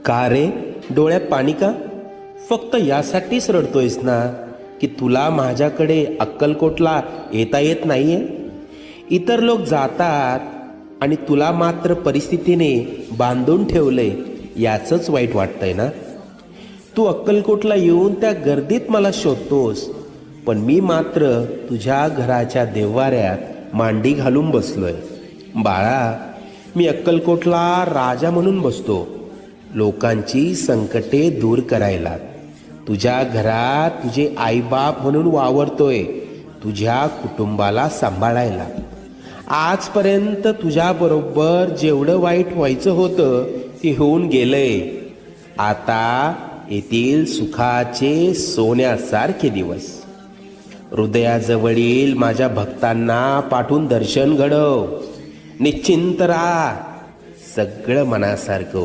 का रे, डोळ्यात पाणी का? फक्त यासाठीच रडतोयस ना की तुला माझ्याकडे अक्कलकोटला येता येत नाहीये? इतर लोक जातात आणि तुला मात्र परिस्थितीने बांधून ठेवलंय, याचंच वाईट वाटतंय ना? तू अक्कलकोटला येऊन त्या गर्दीत मला शोधतोस, पण मी मात्र तुझ्या घराच्या देव्हाऱ्यात मांडी घालून बसलोय. बाळा, मी अक्कलकोटला राजा म्हणून बसतो, लोकांची संकटे दूर करायला. तुझ्या घरात तुझे आईबाप म्हणून वावरतोय, तुझ्या कुटुंबाला सांभाळायला. आजपर्यंत तुझ्याबरोबर जेवढं वाईट व्हायचं होतं ते होऊन गेलंय. आता येथील सुखाचे सोन्यासारखे दिवस. हृदयाजवळील माझ्या भक्तांना पाठवून दर्शन घडव. निश्चिंत राहा, सगळं मनासारखं